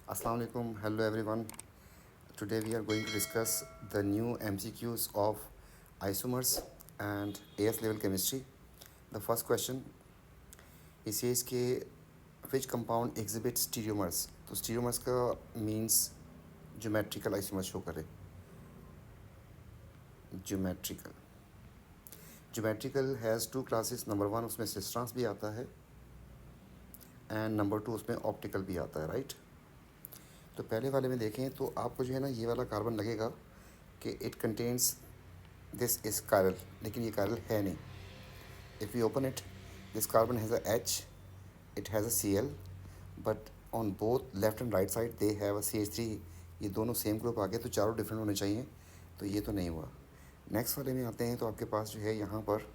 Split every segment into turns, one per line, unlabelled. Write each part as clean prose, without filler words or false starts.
Assalamu alaikum, hello everyone. Today we are going to discuss the new MCQs of isomers and AS level chemistry. The first question he says कि which compound exhibits stereomers. तो stereomers का means geometrical isomers show करे. Geometrical. Geometrical has two classes. Number one उसमें cis trans भी आता है and number two उसमें optical भी आता है, right? तो पहले वाले में देखें तो आपको जो है ना ये वाला कार्बन लगेगा कि it contains this is chiral, लेकिन ये कायरल है नहीं. If you open it, this carbon has a H, it has a C L, but on both left and right side they have a C H three. ये दोनों same group आ गए तो चारों different होने चाहिए, तो ये तो नहीं हुआ. नेक्स्ट वाले में आते हैं तो आपके पास जो है यहाँ पर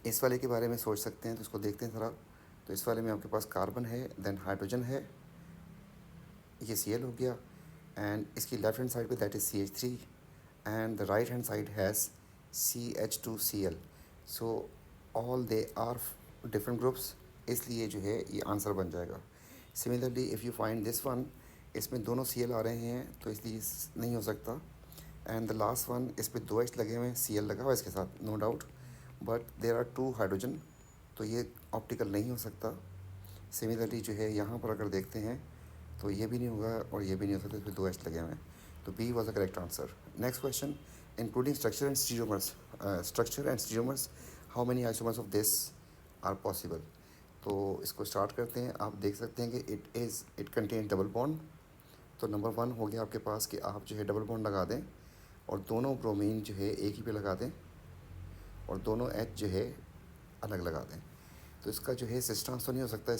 इस वाले के बारे में सोच सकते हैं, तो इसको देखते हैं ज़रा. तो इस वाले में आपके पास कार्बन है, देन हाइड्रोजन है, ये सी एल हो गया, एंड इसकी लेफ्ट हैंड साइड पे that is C H three, and the right hand side has C H two C L. So all they are different groups, इसलिए जो है ये आंसर बन जाएगा. Similarly if you find this one, इसमें दोनों C L आ रहे हैं तो इसलिए नहीं हो सकता. एंड द लास्ट वन, इस पर दो एच लगे हुए हैं, सी एल लगा हुआ इसके साथ, no doubt, but there are two hydrogen, तो ये ऑप्टिकल नहीं हो सकता. सिमिलरली जो है यहाँ पर अगर देखते हैं तो ये भी नहीं होगा और ये भी नहीं हो सकता, इसमें दो एच लगे हुए हैं, तो B was the correct answer. Next question, including structure and stereomers. Structure and stereomers, how many isomers of this are possible. तो इसको स्टार्ट करते हैं. आप देख सकते हैं कि इट कंटेन डबल बॉन्ड. तो नंबर वन हो गया आपके पास कि आप जो है डबल बॉन्ड लगा दें और दोनों ब्रोमीन जो है एक ही पे लगा दें और दोनों एच जो है अलग लगा दें. तो इसका जो है सिस ट्रांस तो नहीं हो सकता.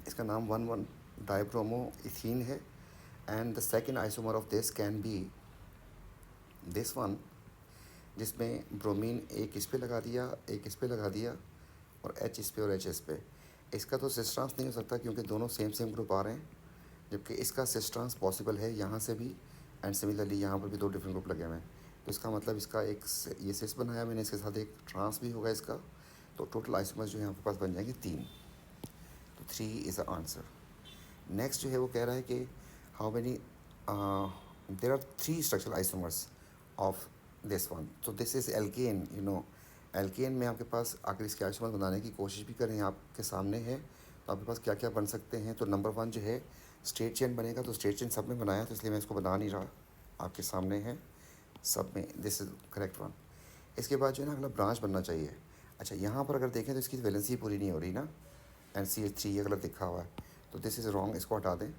इसका नाम 1,1 डाइब्रोमो इथीन है, and the second isomer of this can be this one, जिसमें ब्रोमीन एक इस पे लगा दिया, एक इस पे लगा दिया, और एच इस पे और एच इस पे. इसका तो सिस ट्रांस नहीं हो सकता क्योंकि दोनों सेम ग्रुप आ रहे हैं, जबकि इसका सिस ट्रांस पॉसिबल है यहाँ से भी, एंड सिमिलरली यहाँ पर भी दो डिफरेंट ग्रुप लगे हुए हैं. तो इसका मतलब इसका एक ये सिस बनाया मैंने, इसके साथ एक ट्रांस भी होगा इसका, तो टोटल आइसोमर्स जो है आपके पास बन जाएंगे 3. तो 3 इज़ द आंसर. नेक्स्ट जो है वो कह रहा है कि how many there are 3 structural isomers of this one. तो this is alkene. You know alkene में आपके पास आखिर इसके आइसोमर बनाने की कोशिश भी करें, आपके सामने है, तो आपके पास क्या क्या बन सकते हैं. तो नंबर वन जो है स्ट्रेट चेन बनेगा, तो स्ट्रेट चेन सब में बनाया तो इसलिए मैं इसको बना नहीं रहा, आपके सामने है सब में. This is correct one. इसके बाद जो है ना अगला ब्रांच बनना चाहिए. अच्छा, यहाँ पर अगर देखें तो इसकी वैलेंसी पूरी नहीं हो रही ना, एंड सी एच थ्री ये गलत लिखा हुआ है, तो दिस इज़ रॉन्ग, इसको हटा दें.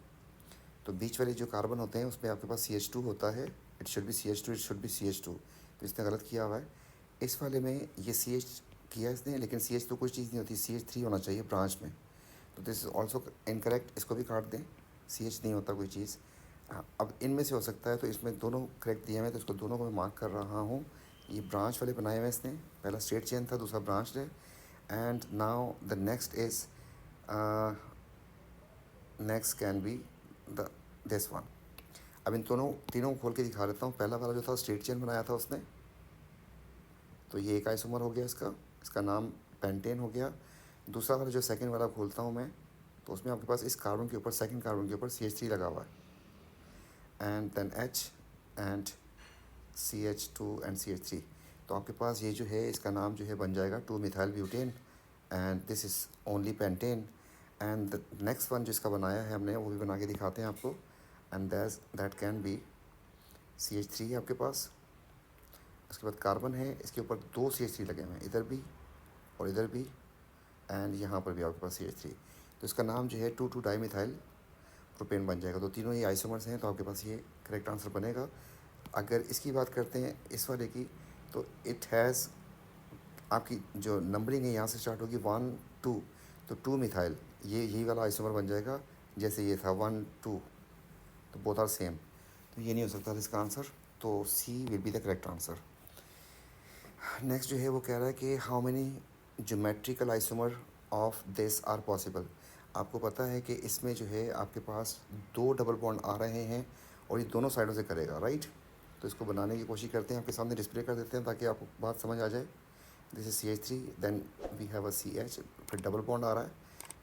तो बीच वाले जो कार्बन होते हैं उसमें आपके पास सी एच टू होता है, it should be C H two, it should be C H two, तो इसने गलत किया हुआ है. इस वाले में ये सी एच किया इसने, लेकिन सी एच तो कुछ चीज़ नहीं होती, सी एच थ्री होना चाहिए ब्रांच में, तो दिस इज़ ऑल्सो इनकरेक्ट, इसको भी काट दें. सी एच नहीं होता कोई चीज़. अब इनमें से हो सकता है, तो इसमें दोनों करेक्ट दिए हुए हैं, तो इसको दोनों को मैं मार्क कर रहा हूँ. ये ब्रांच वाले बनाए हुए इसने, पहला स्ट्रेट चेन था, दूसरा ब्रांच है. And now the next is next can be the this one. अब इन दोनों तीनों को खोल के दिखा देता हूँ. पहला वाला जो था स्ट्रेट चेन बनाया था उसने, तो ये एक आइसोमर हो गया इसका, इसका नाम पेंटेन हो गया. दूसरा वाला जो सेकंड वाला खोलता हूँ मैं, तो उसमें आपके पास इस कार्बन के ऊपर, सेकंड कार्बन के ऊपर सी एच थ्री लगा हुआ है, and then H and C H two and C H three. तो आपके पास ये जो है इसका नाम जो है बन जाएगा 2 methyl butane, and this is only pentane. And the next one जिसका बनाया है हमने वो भी बना के दिखाते हैं आपको, and that can be C H three है आपके पास. उसके बाद कार्बन है, इसके ऊपर 2 सी एच थ्री लगे हुए हैं, इधर भी और इधर भी, एंड यहाँ पर भी आपके पास सी एच थ्री. तो इसका नाम जो है 2,2 डाई मिथाइल प्रोपेन बन जाएगा. तो तीनों ये आइसोमर्स हैं, तो आपके पास ये करेक्ट आंसर बनेगा. अगर इसकी बात करते हैं इस वाले की, तो इट हैज़, आपकी जो नंबरिंग है यहाँ से स्टार्ट होगी 1 2, तो 2 मिथाइल, ये यही वाला आइसोमर बन जाएगा जैसे ये था 1 2, तो बोथ आर सेम, तो ये नहीं हो सकता था इसका आंसर. तो C will be the correct answer. Next जो है वो कह रहा है कि how many geometrical isomer of this are possible. आपको पता है कि इसमें जो है आपके पास 2 डबल बॉन्ड आ रहे हैं और ये दोनों साइडों से करेगा, राइट. तो इसको बनाने की कोशिश करते हैं, आपके सामने डिस्प्ले कर देते हैं ताकि आपको बात समझ आ जाए. This is C H three, then we have a C H, फिर डबल बॉन्ड आ रहा है,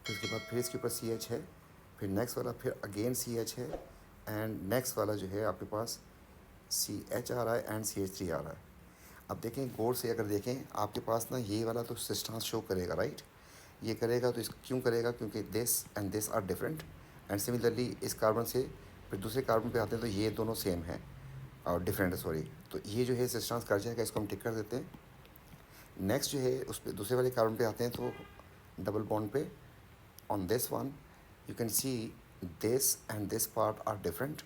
फिर उसके बाद फिर इसके ऊपर सी एच है, फिर नेक्स्ट वाला फिर अगेन CH है, एंड नेक्स्ट वाला जो है आपके पास CH आ रहा है एंड CH3 आ रहा है। अब देखें गौर से, अगर देखें आपके पास ना ये वाला तो सिस्टम शो करेगा, राइट, ये करेगा, तो इस क्यों करेगा, क्योंकि this and this are different. And similarly इस कार्बन से फिर दूसरे कार्बन पे आते हैं तो ये दोनों सेम है और डिफरेंट है, सॉरी, तो ये जो है सिस्टम कर जाएगा, इसको हम टिक कर देते हैं। नेक्स्ट जो है उस पर दूसरे वाले कार्बन पे आते हैं तो डबल बॉन्ड पे on this one you can see this and this part are different,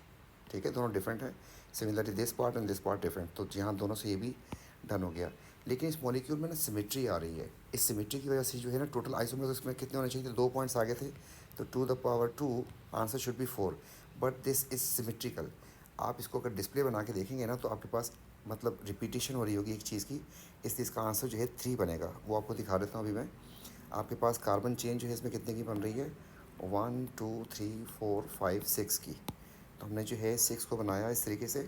ठीक है, दोनों डिफरेंट है। Similarly this part and this part different, तो यहाँ दोनों से ये भी डन हो गया। लेकिन इस मॉलिक्यूल में ना सिमेट्री आ रही है, इस सिमेट्री की वजह से जो है ना टोटल आइसोमर्स इसमें कितने होने चाहिए थे, 2 पॉइंट्स आगे थे, तो 2 ⁻², answer should be 4, but this is symmetrical. आप इसको अगर डिस्प्ले बना के देखेंगे ना तो आपके पास मतलब रिपीटिशन हो रही होगी एक चीज़ की, इसलिए इसका आंसर जो है 3 बनेगा। वो आपको दिखा देता हूँ अभी मैं। आपके पास कार्बन चेन जो है इसमें कितने की बन रही है, 1 2 3 4 5 6 की, तो हमने जो है 6 को बनाया इस तरीके से।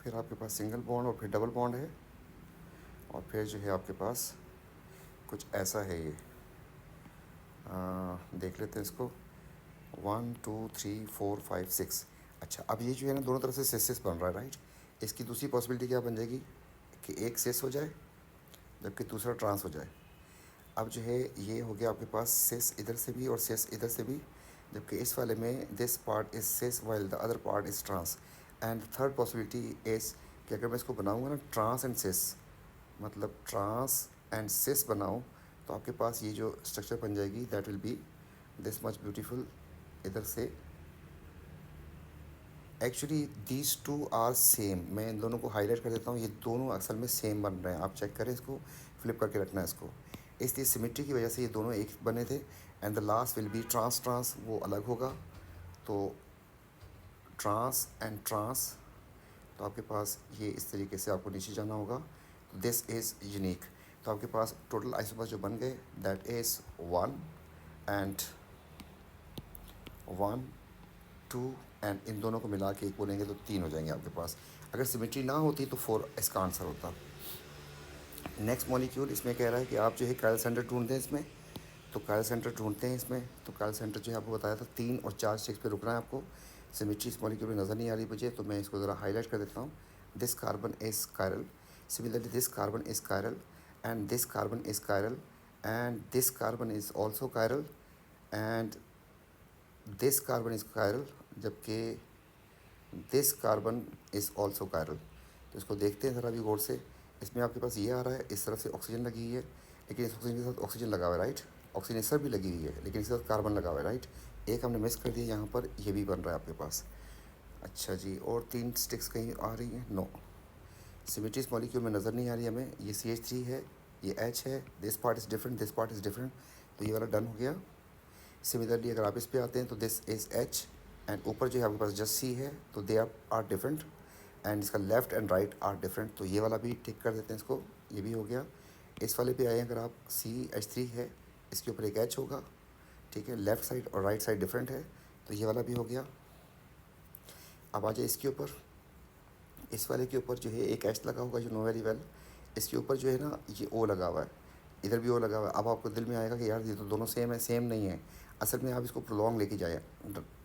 फिर आपके पास सिंगल बॉन्ड और फिर डबल बॉन्ड है, और फिर जो है आपके पास कुछ ऐसा है ये, देख लेते हैं इसको, 1 2 3 4 5 6। अच्छा, अब ये जो है ना दोनों तरफ से सिस बन रहा है, राइट। इसकी दूसरी पॉसिबिलिटी क्या बन जाएगी कि एक सिस हो जाए जबकि दूसरा ट्रांस हो जाए। अब जो है ये हो गया आपके पास सिस इधर से भी और सिस इधर से भी, जबकि इस वाले में this part is cis while the other part is trans. And third possibility is कि अगर मैं इसको बनाऊँगा ना ट्रांस एंड सिस, मतलब ट्रांस एंड सिस बनाऊँ, तो आपके पास ये जो स्ट्रक्चर बन जाएगी that will be this much beautiful. इधर से actually these two are same, मैं इन दोनों को हाईलाइट कर देता हूँ, ये दोनों असल में सेम बन रहे हैं, आप चेक करें इसको, फ्लिप करके रखना है इसको। इसलिए सिमेट्री की वजह से ये दोनों एक बने थे। And the last will be trans trans, वो अलग होगा, तो ट्रांस एंड ट्रांस, तो आपके पास ये इस तरीके से आपको नीचे जाना होगा, तो दिस इज़ यूनिक। तो आपके पास टोटल आइसोमर्स जो बन गए that is 1 and 1 2, and in दोनों को मिला के एक बोलेंगे तो 3 हो जाएंगे आपके पास। अगर सिमेट्री ना होती तो 4 इसका आंसर होता। नेक्स्ट मॉलिक्यूल इसमें कह रहा है कि आप जो है कायल सेंटर ढूंढते हैं इसमें, तो कायल सेंटर ढूंढते हैं इसमें, तो कायल सेंटर जो है आपको बताया था 3 और 4 स्टिक्स पे रुकना है आपको। सिमेट्री इस मॉलिक्यूल में नज़र नहीं आ रही मुझे, तो मैं इसको ज़रा हाईलाइट कर देता हूँ। This carbon is chiral, similarly this carbon is chiral, and this carbon is chiral, and this carbon is also chiral, and this carbon is chiral, जबकि this carbon is also chiral. तो इसको देखते हैं ज़रा भी गौर से। इसमें आपके पास ये आ रहा है, इस तरफ से ऑक्सीजन लगी हुई है, लेकिन इस ऑक्सीजन के साथ ऑक्सीजन लगा हुआ है, राइट, ऑक्सीजन इस तरफ भी लगी हुई है, लेकिन इसके साथ कार्बन लगा हुआ है, राइट। एक हमने मिस कर दिया यहाँ पर, ये भी बन रहा है आपके पास। अच्छा जी, और 3 स्टिक्स कहीं आ रही हैं, नो, सिमेट्री इस मॉलिक्यूल में नज़र नहीं आ रही हमें। ये CH3 है, ये H है, this part is different, this part is different, तो ये वाला डन हो गया। सिमिलरली अगर आप इस पे आते हैं तो दिस इज़ H, एंड ऊपर जो है आपके पास जस्ट C है, तो दे आर डिफरेंट, एंड इसका left and right are different, तो ये वाला भी टिक कर देते हैं इसको, ये भी हो गया। इस वाले पे आए अगर आप, CH3 है, इसके ऊपर एक H होगा, ठीक है, लेफ़्ट साइड और राइट साइड डिफरेंट है, तो ये वाला भी हो गया। अब आ जाए इसके ऊपर, इस वाले के ऊपर जो है एक H लगा होगा, जो नो वेरी वेल, इसके ऊपर जो है ना ये O लगा हुआ है, इधर भी O लगा हुआ है। अब आपको दिल में आएगा कि यार ये तो दोनों सेम है, सेम नहीं है। असल में आप इसको प्रोलॉन्ग लेके जाए,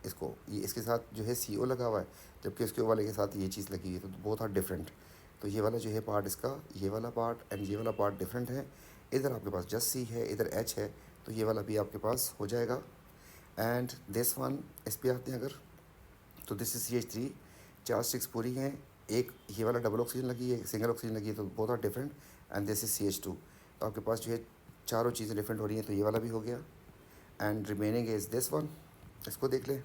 इसको, ये इसके साथ जो है CO लगा हुआ है, जबकि उसके वाले के साथ ये चीज़ लगी हुई है, तो बहुत आर डिफरेंट। तो ये वाला जो है पार्ट इसका, ये वाला पार्ट एंड ये वाला पार्ट डिफरेंट है। इधर आपके पास जस्ट C है, इधर H है, तो ये वाला भी आपके पास हो जाएगा। एंड दिस वन, इस पर आते हैं अगर, तो दिस इज CH3, 4 स्टिक्स पूरी हैं, एक ये वाला डबल ऑक्सीजन लगी है, सिंगल ऑक्सीजन लगी है, तो बहुत are different, and this is CH2। तो आपके पास जो है चारों चीज़ें डिफरेंट हो रही हैं, तो ये वाला भी हो गया। And remaining is this one, इसको देख लें,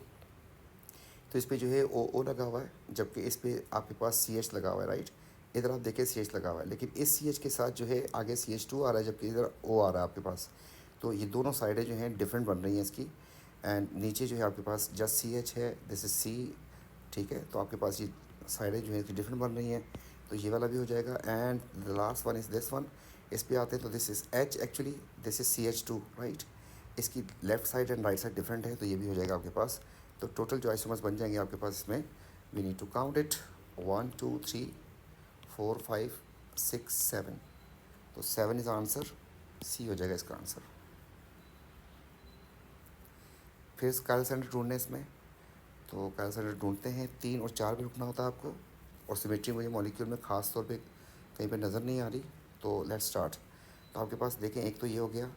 तो इस पर जो है O लगा हुआ है, जबकि इस पर आपके पास CH लगा हुआ है, राइट। इधर आप देखिए CH लगा हुआ है, लेकिन इस CH के साथ जो है आगे CH2 आ रहा है, जबकि इधर O आ रहा है आपके पास। तो ये दोनों साइडें जो हैं डिफरेंट बन रही हैं इसकी। एंड नीचे जो है आपके पास जस्ट CH है, दिस इज़ C, ठीक है, तो आपके पास ये साइडें जो है इसकी डिफरेंट बन रही हैं, तो ये वाला भी हो जाएगा। And the last one is this one, इस पे आते हैं तो this is H, actually this is CH2, right. इसकी left side and right side different है, तो ये भी हो जाएगा आपके पास। तो टोटल जो आइसोमर्स बन जाएंगे आपके पास इसमें, we need to count it, 1 2 3 4 5 6 7, तो 7 इज़ आंसर। सी हो जाएगा इसका आंसर। फिर कायल सेंटर ढूंढने इसमें, तो कायल सेंटर ढूंढते हैं 3 और 4 पे रुकना होता है आपको, और सिमेट्री मुझे मॉलिक्यूल में ख़ास तौर पे कहीं पे नज़र नहीं आ रही। तो लेट्स स्टार्ट। तो आपके पास देखें, एक तो ये हो गया,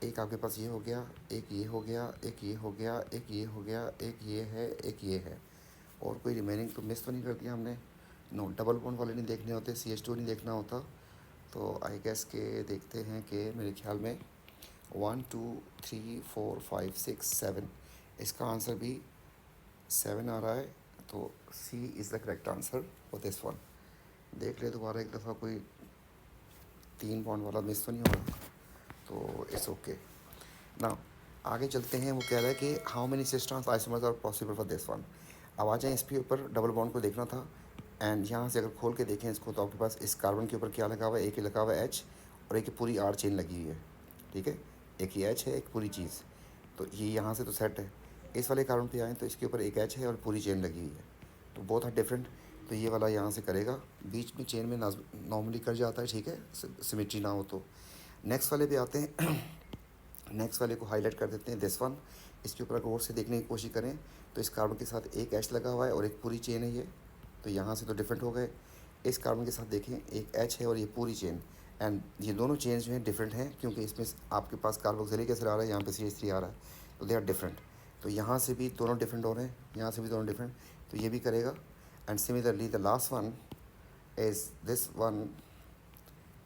एक आपके पास ये हो गया, एक ये हो गया, एक ये हो गया, एक ये हो गया, एक ये है, एक ये है, और कोई रिमेनिंग तो मिस तो नहीं कर दिया हमने। नो, डबल बॉन्ड वाले नहीं देखने होते, CH2 नहीं देखना होता। तो आई गेस के देखते हैं कि मेरे ख्याल में 1 2 3 4 5 6 7, इसका आंसर भी 7 आ रहा है। तो C is the correct answer for this one. देख ले दोबारा एक दफ़ा, कोई 3 बॉन्ड वाला मिस तो नहीं हो रहा। तो इट्स ओके ना। आगे चलते हैं। वो कह रहा है कि how many sisters isomers are possible for this one. अब आ जाएँ इस पे ऊपर, डबल बॉन्ड को देखना था। एंड यहाँ से अगर खोल के देखें इसको, तो आपके पास इस कार्बन के ऊपर क्या लगा हुआ है, एक ही लगा हुआ है एच, और एक पूरी आर चेन लगी हुई है। ठीक है, एक ही एच है, एक पूरी चीज़। तो ये यहाँ से तो सेट है। इस वाले कार्बन पे आएँ तो इसके ऊपर एक एच है और पूरी चेन लगी हुई है, तो बहुत है डिफरेंट। तो ये वाला यहाँ से करेगा, बीच में चेन में नॉर्मली कर जाता है। ठीक है, सिमेट्री ना हो तो। नेक्स्ट वाले पे आते हैं। नेक्स्ट वाले को हाईलाइट कर देते हैं, दिस वन। इसके ऊपर गौर से देखने की कोशिश करें तो इस कार्बन के साथ एक एच लगा हुआ है और एक पूरी चेन है ये, तो यहाँ से तो डिफरेंट हो गए। इस कार्बन के साथ देखें, एक एच है और ये पूरी चेन, एंड ये दोनों चेन्स जो हैं डिफरेंट हैं, क्योंकि इसमें आपके पास कार्बोक्सिलिक एसिड आ रहा है, यहाँ पे CH3 आ रहा है, तो दे आर डिफरेंट। तो यहाँ से भी दोनों डिफरेंट हो रहे हैं, यहाँ से भी दोनों डिफरेंट, तो ये भी करेगा। And similarly the last one is this one.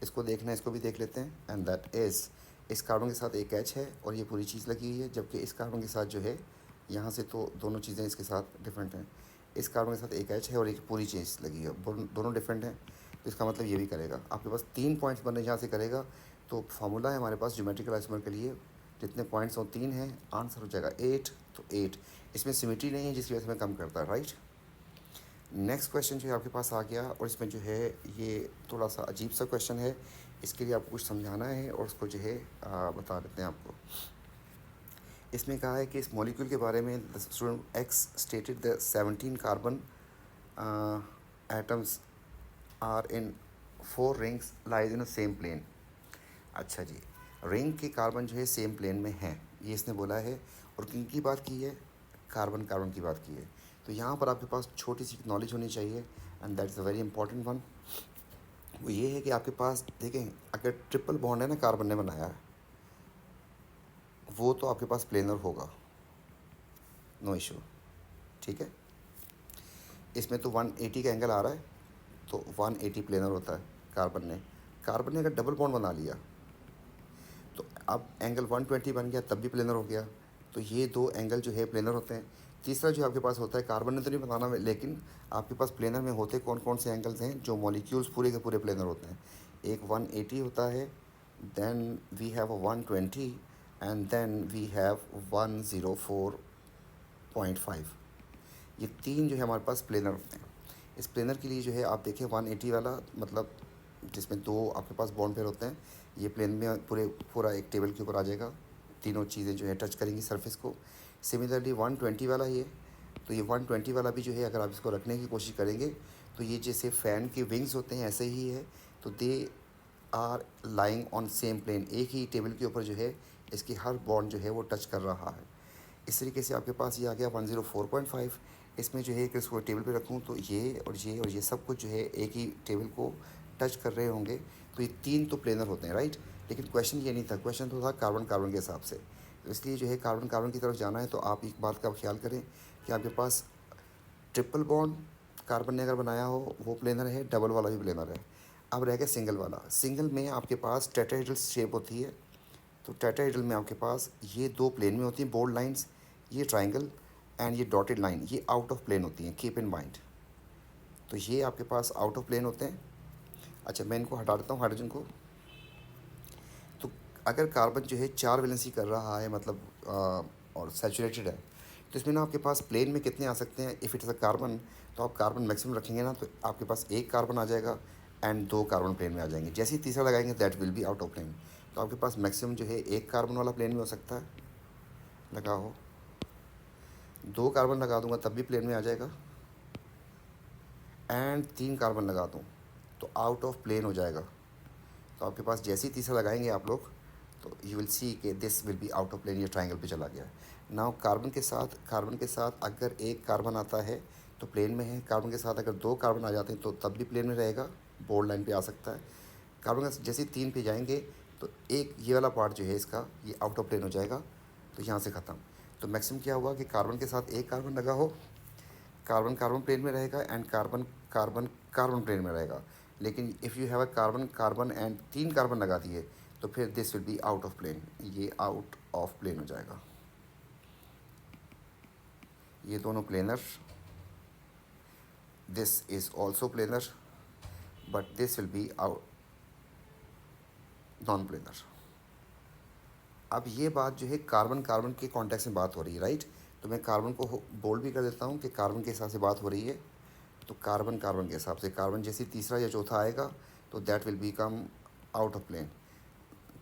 इसको देखना है, इसको भी देख लेते हैं। एंड दैट इज़, इस कार्बन के साथ एक एच है और ये पूरी चीज़ लगी हुई है, जबकि इस कार्बन के साथ जो है यहाँ से तो दोनों चीज़ें इसके साथ डिफरेंट हैं। इस कार्बन के साथ एक एच है और एक पूरी चीज़ लगी है, दोनों डिफरेंट हैं। तो इसका मतलब ये भी करेगा। आपके पास 3 पॉइंट्स बने जहाँ से करेगा। तो फार्मूला है हमारे पास ज्योमेट्रिकल आइसोमर के लिए, जितने पॉइंट्स हो 3 हैं, आंसर हो जाएगा 8। तो 8 इसमें सिमेट्री नहीं है, जिसकी वजह से मैं कम करता है, राइट। नेक्स्ट क्वेश्चन जो है आपके पास आ गया, और इसमें जो है ये थोड़ा सा अजीब सा क्वेश्चन है। इसके लिए आपको कुछ समझाना है और उसको जो है बता देते हैं आपको। इसमें कहा है कि इस मॉलिक्यूल के बारे में student X stated the 17 carbon atoms are in 4 rings lies in same plane. अच्छा जी, रिंग के कार्बन जो है सेम प्लेन में हैं, ये इसने बोला है। और किन की बात की है, कार्बन कार्बन की बात की है। तो यहाँ पर आपके पास छोटी सी नॉलेज होनी चाहिए, and that is a very important one. वो ये है कि आपके पास देखें, अगर ट्रिपल बॉन्ड है ना कार्बन ने बनाया है, वो तो आपके पास प्लेनर होगा, नो इशू। ठीक है, इसमें तो 180 का एंगल आ रहा है, तो 180 प्लेनर होता है। कार्बन ने अगर डबल बॉन्ड बना लिया तो अब एंगल 120 बन गया, तब भी प्लेनर हो गया। तो ये 2 एंगल जो है प्लेनर होते हैं। तीसरा जो आपके पास होता है, कार्बन ने तो नहीं बताना, लेकिन आपके पास प्लेनर में होते कौन कौन से एंगल्स हैं, जो मॉलिक्यूल्स पूरे के पूरे प्लेनर होते हैं। एक 180 होता है, then we have 120, and then we have 104.5। ये 3 जो है हमारे पास प्लेनर होते हैं। इस प्लेनर के लिए जो है आप देखें 180 वाला, मतलब जिसमें 2 आपके पास बॉन्ड पेयर होते हैं, ये प्लेन में पूरा एक टेबल के ऊपर आ जाएगा। तीनों चीज़ें जो है टच करेंगी सरफेस को। सिमिलरली 120 वाला ये, तो ये 120 वाला भी जो है, अगर आप इसको रखने की कोशिश करेंगे तो ये जैसे फ़ैन के विंग्स होते हैं ऐसे ही है। तो they are lying on same plane, एक ही टेबल के ऊपर जो है इसकी हर बॉन्ड जो है वो टच कर रहा है। इस तरीके से आपके पास ये आ गया 104.5। इसमें जो है कि इसको टेबल पे रखूँ तो ये और ये और ये सब कुछ जो है एक ही टेबल को टच कर रहे होंगे। तो ये 3 तो प्लेनर होते हैं, राइट। लेकिन क्वेश्चन ये नहीं था, क्वेश्चन तो था कार्बन कार्बन के हिसाब से। तो इसलिए जो है कार्बन कार्बन की तरफ जाना है, तो आप एक बात का ख्याल करें कि आपके पास ट्रिपल बॉन्ड कार्बन ने अगर बनाया हो वो प्लेनर है, डबल वाला भी प्लेनर है। अब रह गया सिंगल वाला। सिंगल में आपके पास टेट्राहेड्रल शेप होती है। तो टेट्राहेड्रल में आपके पास ये 2 प्लेन में होती हैं बोल्ड लाइंस, ये ट्राइंगल एंड ये डॉटेड लाइन, ये आउट ऑफ प्लेन होती हैं, कीप इन माइंड। तो ये आपके पास आउट ऑफ प्लेन होते हैं। अच्छा, मैं इनको हटा देता हूँ हाइड्रोजन को। तो अगर कार्बन जो है 4 वैलेंसी कर रहा है, मतलब और सैचुरेटेड है, तो इसमें ना आपके पास प्लेन में कितने आ सकते हैं, if it is a carbon, तो आप कार्बन मैक्सिमम रखेंगे ना, तो आपके पास एक कार्बन आ जाएगा एंड 2 कार्बन प्लेन में आ जाएंगे। जैसे ही तीसरा लगाएंगे that will be out of plane. तो आपके पास मैक्सिमम जो है एक कार्बन वाला प्लेन में हो सकता है, लगा हो। 2 कार्बन लगा दूंगा तब भी प्लेन में आ जाएगा, एंड 3 कार्बन लगा दूँ तो आउट ऑफ प्लेन हो जाएगा। तो आपके पास जैसे ही तीसरा लगाएंगे आप लोग, तो यू विल सी कि this will be out of plane, ये ट्राइंगल पे चला गया। नाउ कार्बन के साथ अगर एक कार्बन आता है तो प्लेन में है, कार्बन के साथ अगर दो कार्बन आ जाते हैं तो तब भी प्लेन में रहेगा, बोर्ड लाइन पे आ सकता है। कार्बन के जैसे 3 पे जाएंगे तो एक ये वाला पार्ट जो है इसका ये आउट ऑफ प्लेन हो जाएगा, तो यहाँ से ख़त्म। तो मैक्सिमम क्या हुआ कि कार्बन के साथ एक कार्बन लगा हो, कार्बन कार्बन प्लेन में रहेगा and carbon carbon carbon plane में रहेगा। लेकिन if you have a carbon carbon and 3 carbon लगा दिए तो फिर this will be out of plane, ये आउट ऑफ प्लेन हो जाएगा। ये दोनों planar, this is also planar but this will be out non planar. अब ये बात जो है कार्बन कार्बन के कॉन्टेक्स्ट में बात हो रही है, राइट। तो मैं कार्बन को बोल्ड भी कर देता हूँ कि कार्बन के हिसाब से बात हो रही है। तो कार्बन कार्बन के हिसाब से, कार्बन जैसे तीसरा या चौथा आएगा तो that will become out of plane,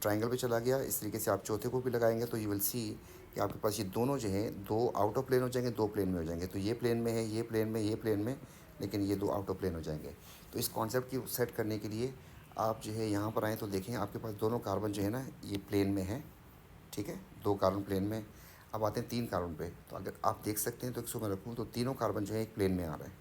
triangle पे चला गया। इस तरीके से आप चौथे को भी लगाएंगे तो यू विल सी कि आपके पास ये दोनों जो हैं दो आउट ऑफ प्लेन हो जाएंगे, दो प्लेन में हो जाएंगे। तो ये प्लेन में है, ये प्लेन में, ये प्लेन में, लेकिन ये दो आउट ऑफ प्लेन हो जाएंगे। तो इस कॉन्सेप्ट की सेट करने के लिए आप जो है यहाँ पर आएँ तो देखें आपके पास दोनों कार्बन जो है ना ये प्लेन में है, ठीक है, दो कार्बन प्लेन में। अब आते हैं 3 कार्बन पे, तो अगर आप देख सकते हैं तो 100 में रखूँ तो तीनों कार्बन जो है एक प्लेन में आ रहे हैं।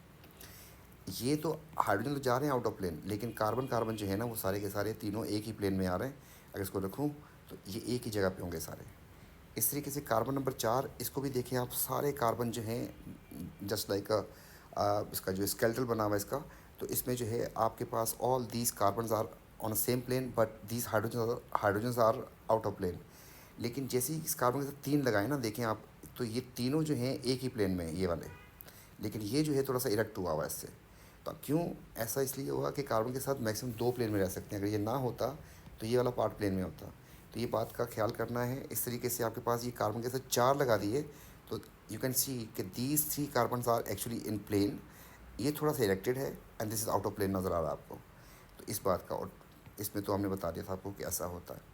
ये तो हाइड्रोजन तो जा रहे हैं आउट ऑफ प्लेन, लेकिन कार्बन कार्बन जो है ना वो सारे के सारे तीनों एक ही प्लेन में आ रहे हैं। अगर इसको रखूँ तो ये एक ही जगह पे होंगे सारे। इस तरीके से कार्बन नंबर 4, इसको भी देखें आप, सारे कार्बन जो हैं जस्ट लाइक इसका जो स्केलेटल बना हुआ है इसका, तो इसमें जो है आपके पास all these carbon are on a same plane but these hydrogen are out of plane. लेकिन जैसे ही इस कार्बन के साथ 3 लगाए ना देखें आप, तो ये तीनों जो हैं एक ही प्लेन में हैं ये वाले, लेकिन ये जो है थोड़ा सा इरेक्ट हुआ इससे। तो क्यों ऐसा इसलिए हुआ कि कार्बन के साथ मैक्सिमम 2 प्लेन में रह सकते हैं, अगर ये ना होता तो ये वाला पार्ट प्लेन में होता। तो ये बात का ख्याल करना है। इस तरीके से आपके पास ये कार्बन के साथ 4 लगा दिए तो यू कैन सी कि these 3 carbon are actually in plane, ये थोड़ा सा इरेक्टेड है and this is out of plane नज़र आ रहा है आपको। तो इस बात का, और इसमें तो हमने बता दिया था आपको कि ऐसा होता है।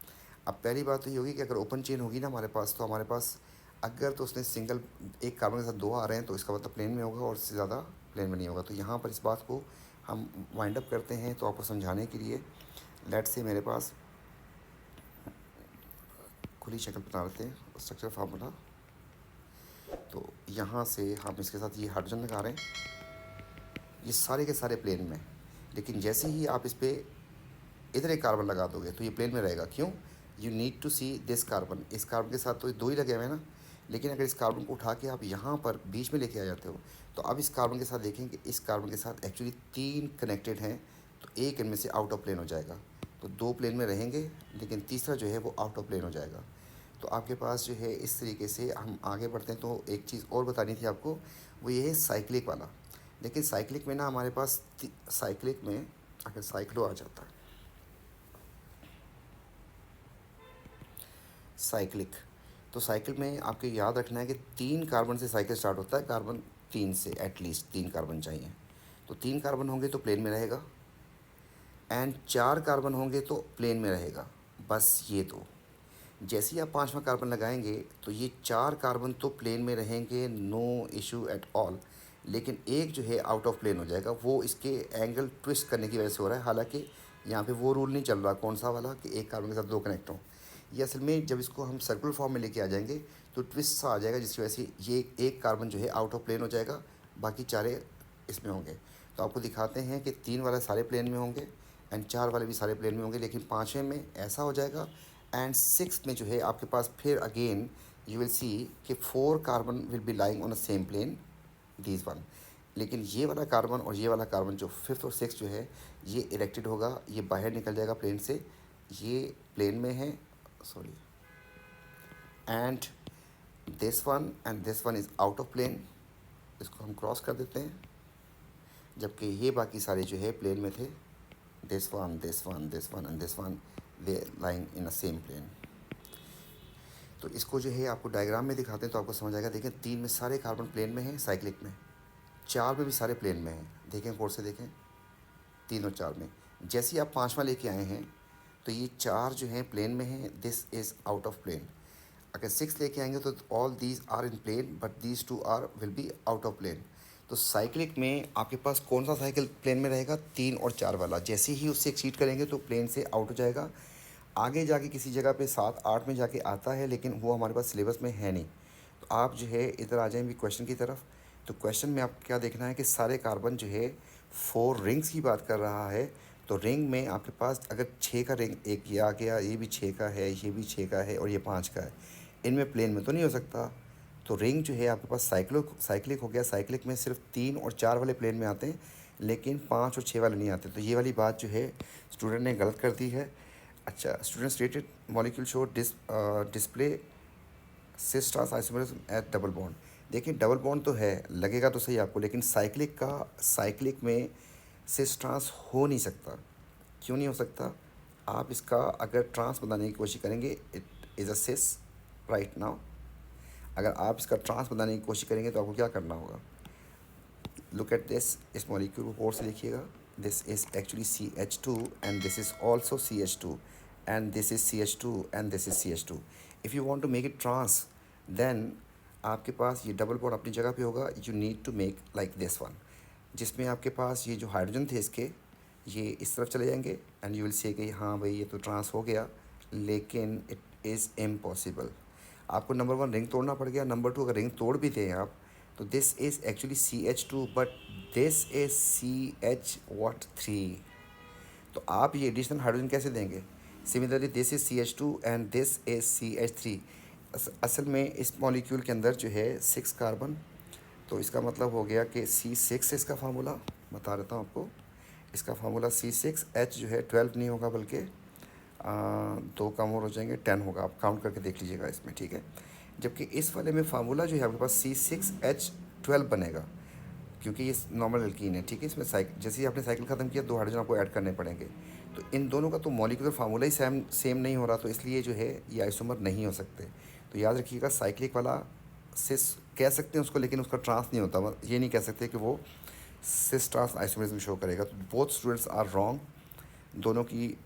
अब पहली बात तो ये होगी कि अगर ओपन चेन होगी ना हमारे पास, तो हमारे पास अगर तो उसने सिंगल एक कार्बन के साथ 2 आ रहे हैं तो इसका मतलब प्लेन में होगा और इससे ज़्यादा प्लेन में नहीं होगा। तो यहाँ पर इस बात को हम वाइंड अप करते हैं। तो आपको समझाने के लिए लेट से मेरे पास खुली शक्ल बना लेते हैं स्ट्रक्चर फार्मूला। तो यहाँ से हम इसके साथ ये हाइड्रोजन लगा रहे हैं, ये सारे के सारे प्लेन में, लेकिन जैसे ही आप इस पर इधर एक कार्बन लगा दोगे तो ये प्लेन में रहेगा। क्यों? You need to see this carbon, इस कार्बन के साथ तो 2 ही लगे हुए हैं ना, लेकिन अगर इस कार्बन को उठा के आप यहाँ पर बीच में लेके आ जाते हो तो अब इस कार्बन के साथ देखें कि इस कार्बन के साथ एक्चुअली 3 कनेक्टेड हैं, तो एक इनमें से आउट ऑफ प्लेन हो जाएगा। तो 2 प्लेन में रहेंगे लेकिन तीसरा जो है वो आउट ऑफ प्लेन हो जाएगा। तो आपके पास जो है इस तरीके से हम आगे बढ़ते हैं। तो एक चीज़ और बतानी थी आपको, वो ये है साइक्लिक वाला। लेकिन साइक्लिक में ना हमारे पास साइक्लिक में अगर साइक्लो आ जाता है, साइक्लिक, तो साइकिल में आपको याद रखना है कि 3 कार्बन से साइकिल स्टार्ट होता है, कार्बन 3 से, एटलीस्ट 3 कार्बन चाहिए। तो 3 कार्बन होंगे तो प्लेन में रहेगा एंड 4 कार्बन होंगे तो प्लेन में रहेगा, बस ये दो। जैसे ही आप 5वां कार्बन लगाएंगे तो ये 4 कार्बन तो प्लेन में रहेंगे, नो इशू एट ऑल, लेकिन एक जो है आउट ऑफ प्लेन हो जाएगा। वो इसके एंगल ट्विस्ट करने की वजह से हो रहा है, हालांकि यहाँ पे वो रूल नहीं चल रहा, कौन सा वाला, कि एक कार्बन के साथ 2 कनेक्ट हों। ये असल में जब इसको हम सर्कुलर फॉर्म में लेके आ जाएंगे तो ट्विस्ट सा आ जाएगा, जिसकी वजह से ये एक कार्बन जो है आउट ऑफ प्लेन हो जाएगा, बाकी 4 इसमें होंगे। तो आपको दिखाते हैं कि 3 वाले सारे प्लेन में होंगे एंड 4 वाले भी सारे प्लेन में होंगे, लेकिन 5वें में ऐसा हो जाएगा एंड 6 में जो है आपके पास फिर अगेन यू विल सी कि 4 carbon will be lying on a same plane, these one. लेकिन ये वाला कार्बन और ये वाला कार्बन जो 5th और 6th जो है ये इरेक्टेड होगा, ये बाहर निकल जाएगा प्लेन से, ये प्लेन में है, sorry, and this one is out of plane. इसको हम क्रॉस कर देते हैं, जबकि ये बाकी सारे जो है प्लेन में थे, this one and this one they lying in a same plane. तो इसको जो है आपको डायग्राम में दिखाते हैं तो आपको समझ आएगा। देखें 3 में सारे कार्बन प्लेन में हैं साइक्लिक में, 4 में भी सारे प्लेन में हैं। देखें कोड से देखें 3 और 4 में। जैसे ही आप 5वां लेके आए हैं तो ये 4 जो हैं प्लेन में हैं, this is out of plane. अगर 6 लेके आएंगे तो all these are in plane but these 2 are will be out of plane. तो साइक्लिक में आपके पास कौन सा साइकिल प्लेन में रहेगा? 3 और 4 वाला। जैसे ही उससे एक्सीड करेंगे तो प्लेन से आउट हो जाएगा। आगे जाके किसी जगह पे 7-8 में जाके आता है, लेकिन वो हमारे पास सिलेबस में है नहीं। तो आप जो है इधर आ जाएँ भी क्वेश्चन की तरफ। तो क्वेश्चन में आपको क्या देखना है कि सारे कार्बन जो है 4 रिंग्स की बात कर रहा है। तो रिंग में आपके पास अगर 6 का रिंग एक ये आ गया, ये भी 6 का है, ये भी 6 का है और ये 5 का है, इनमें प्लेन में तो नहीं हो सकता। तो रिंग जो है आपके पास साइक्लिक हो गया। साइक्लिक में सिर्फ 3 और 4 वाले प्लेन में आते हैं, लेकिन 5 और 6 वाले नहीं आते। तो ये वाली बात जो है स्टूडेंट ने गलत कर दी है। अच्छा, student stated molecule show display cis trans isomerism at double bond. देखिए डबल बॉन्ड तो है, लगेगा तो सही आपको, लेकिन साइक्लिक में सिस ट्रांस हो नहीं सकता। क्यों नहीं हो सकता? आप इसका अगर ट्रांस बनाने की कोशिश करेंगे, it is a cis right now. अगर आप इसका ट्रांस बनाने की कोशिश करेंगे तो आपको क्या करना होगा? लुक एट दिस, इस मॉलिक्यूल को और से लिखिएगा। This is actually CH2 and this is also CH2 and this is CH2 and this is CH2। If you want to make it trans, then आपके पास ये डबल बॉन्ड अपनी जगह पे होगा। You need to make like this one, जिसमें आपके पास ये जो हाइड्रोजन थे इसके, ये इस तरफ चले जाएंगे एंड यू विल से कि हाँ भाई ये तो ट्रांस हो गया, लेकिन इट इज़ इम्पॉसिबल। आपको नंबर 1 रिंग तोड़ना पड़ गया। नंबर 2, अगर रिंग तोड़ भी दें आप, तो this is actually CH2 but this is CH3। तो आप ये एडिशनल हाइड्रोजन कैसे देंगे? Similarly this is CH2 and this is CH3। असल में इस मॉलिक्यूल के अंदर जो है 6 कार्बन, तो इसका मतलब हो गया कि C6 इसका फार्मूला बता देता हूँ आपको। इसका फार्मूला C6H जो है 12 नहीं होगा, बल्कि 2 कम और हो जाएंगे, 10 होगा। आप काउंट करके देख लीजिएगा इसमें, ठीक है। जबकि इस वाले में फार्मूला जो है आपके पास C6H12 बनेगा, क्योंकि ये नॉर्मल एल्कीन है, ठीक है। इसमें जैसे ही आपने साइकिल ख़त्म किया 2 हाइड्रोजन आपको ऐड करने पड़ेंगे। तो इन दोनों का तो मॉलिक्यूलर फार्मूला ही सेम नहीं हो रहा, तो इसलिए जो है ये आइसोमर नहीं हो सकते। तो याद रखिएगा, साइक्लिक वाला सिस कह सकते हैं उसको, लेकिन उसका ट्रांस नहीं होता। ये नहीं कह सकते कि वो सिस ट्रांस आइसोमरिज्म शो करेगा। तो बोथ स्टूडेंट्स आर रॉन्ग, दोनों की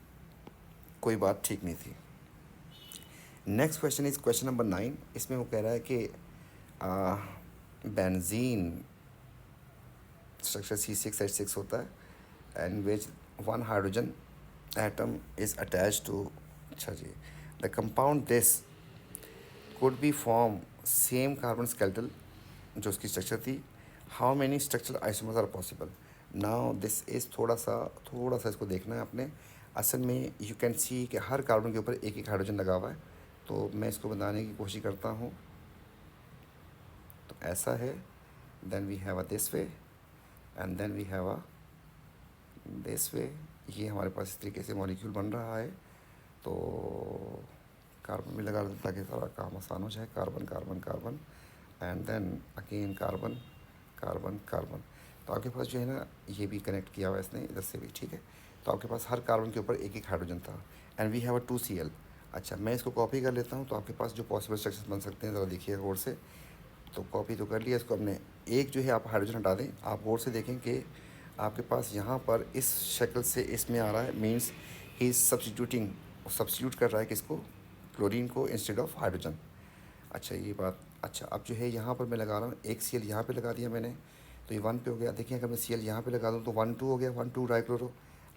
कोई बात ठीक नहीं थी। Next question is question number 9। इसमें वो कह रहा है कि बेंजीन स्ट्रक्चर C6H6 होता है and which 1 hydrogen atom is attach to. अच्छा जी, the compound this could be form same carbon skeletal, जो उसकी स्ट्रक्चर थी। How many structural isomers are possible? Now this is थोड़ा सा इसको देखना है आपने। असल में यू कैन सी कि हर कार्बन के ऊपर एक एक हाइड्रोजन लगा हुआ है। तो मैं इसको बनाने की कोशिश करता हूँ। तो ऐसा है, then we have a this way and then we have a this way. ये हमारे पास इस तरीके से मॉलिक्यूल बन रहा है। तो कार्बन भी लगा देता ताकि सारा काम आसान हो जाए। Carbon carbon carbon and then again carbon carbon carbon. तो आपके पास जो है ना, ये भी कनेक्ट किया हुआ है इसने इधर से भी, ठीक है। तो आपके पास हर कार्बन के ऊपर एक एक हाइड्रोजन था and we have a 2Cl। अच्छा, मैं इसको कॉपी कर लेता हूँ। तो आपके पास जो पॉसिबल स्ट्रक्चर्स बन सकते हैं ज़रा देखिए गौर से। तो कॉपी तो कर लिया इसको हमने। एक जो है आप हाइड्रोजन हटा दें। आप गौर से देखें कि आपके पास यहाँ पर इस शक्ल से इसमें आ रहा है, मीन्स ही इज़ सब्स्टिट्यूट कर रहा है किसको? क्लोरीन को इंस्टेड ऑफ हाइड्रोजन। अच्छा ये बात। अच्छा, अब जो है यहाँ पर मैं लगा रहा हूँ, एक Cl यहाँ पे लगा दिया मैंने, तो ये 1 पे हो गया। देखिए अगर मैं Cl यहाँ पे लगा दूँ तो 1 2 हो गया, 1 2 डाइक्लोरो।